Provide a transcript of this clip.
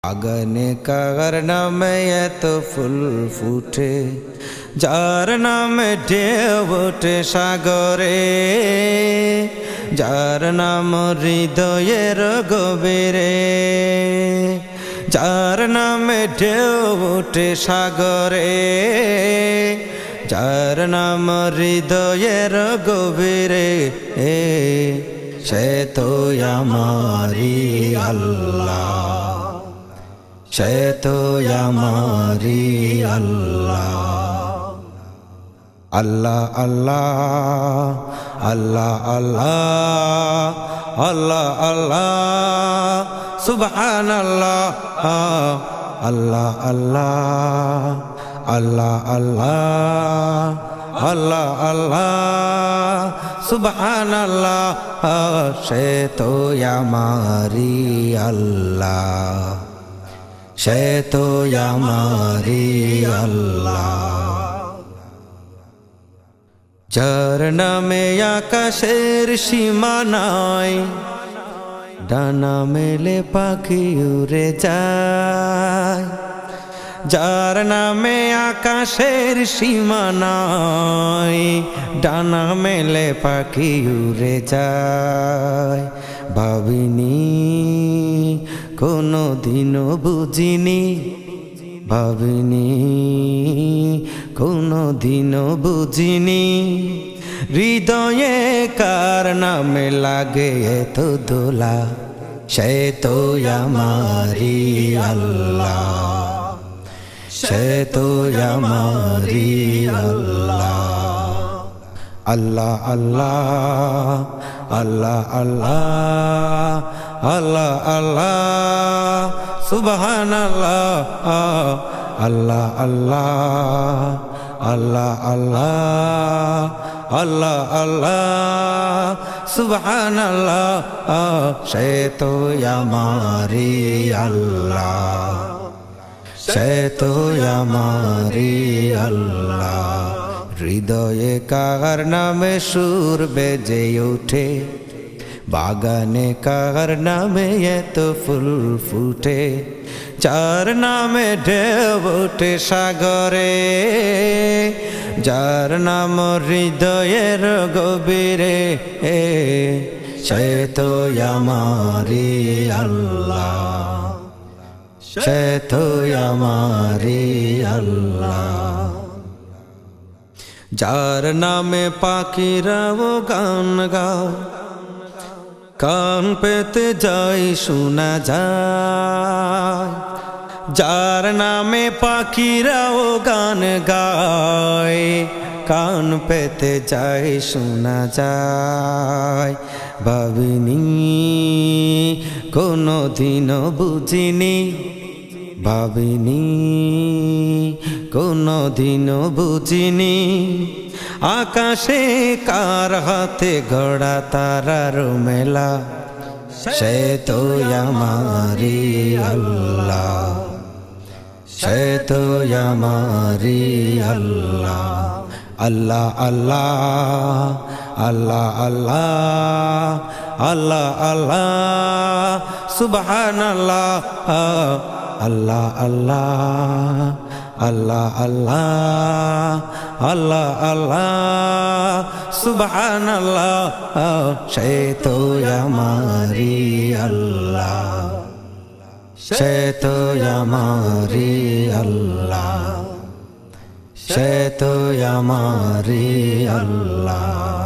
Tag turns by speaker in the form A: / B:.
A: আগানে কার নামে এত ফুল ফুটে, যার নামে ঢেউ ওঠে সাগরে, যার নাম হৃদয়ের গভীরে, যার নামে ঢেউ ওঠে সাগরে, যার নাম হৃদয়ের গভীরে, সে তো আমারি আল্লাহ, সে তো আমারি আল্লাহ। আল্লাহ আল্লাহ আল্লাহ আল্লাহ আল্লাহ আল্লাহ সুবহানাল্লাহ। আল্লাহ আল্লাহ আল্লাহ আল্লাহ আল্লাহ আল্লাহ সুবহানাল্লাহ। সে তো আমারি আল্লাহ, সে তো আমারি আল্লাহ। যার নামে আকাশের সীমা নাই, ডানা মেলে পাখি উড়ে যায়, যার নামে আকাশের সীমা নাই, ডানা মেলে পাখি উড়ে যায়। ভাবিনি কোনো দিনও বুঝিনি, ভাবিনি কোনো দিনও বুঝিনি, হৃদয়ে কার নামে লাগে এত দোলা, সে তো আমারি আল্লাহ, সে তো আমারি আল্লাহ। আল্লাহ আল্লাহ আল্লাহ আল্লাহ আল্লাহ আল্লাহ সুবহানাল্লাহ। আল্লাহ আল্লাহ আল্লাহ আল্লাহ আল্লাহ আল্লাহ সুবহানাল্লাহ। সে তো আমারি আল্লাহ, সে তো আমারি আল্লাহ। হৃদয়ে কার নামে সুর বেজে ওঠে, বাগানে কার নামে এত ফুল ফুটে, যার নামে ঢেউ ওঠে সাগরে, যার নাম হৃদয়ের গভীরে, সে তো আমারি আল্লাহ, সে তো আমারি আল্লাহ। যার নামে পাখিরাও গান গায়, কান পেতে যাই শোনা যায়, যার নামে পাখিরাও গান গায়, কান পেতে যাই শোনা যায়। ভাবিনি কোনো দিনও বুঝিনি, ভাবিনি কোনো দিনও বুঝিনি, আকাশে কার হাতে গড়া তারার মেলা, সে তো আমারি আল্লাহ, সে তো আমারি আল্লাহ। আল্লাহ আল্লাহ আল্লাহ আল্লাহ আল্লাহ আল্লাহ সুবহানাল্লাহ। আল্লাহ আল্লাহ আল্লাহ আল্লাহ আল্লাহ আল্লাহ সুবহানাল্লাহ। সে তো আমারি আল্লাহ, সে তো আমারি আল্লাহ, সে তো আমারি আল্লাহ।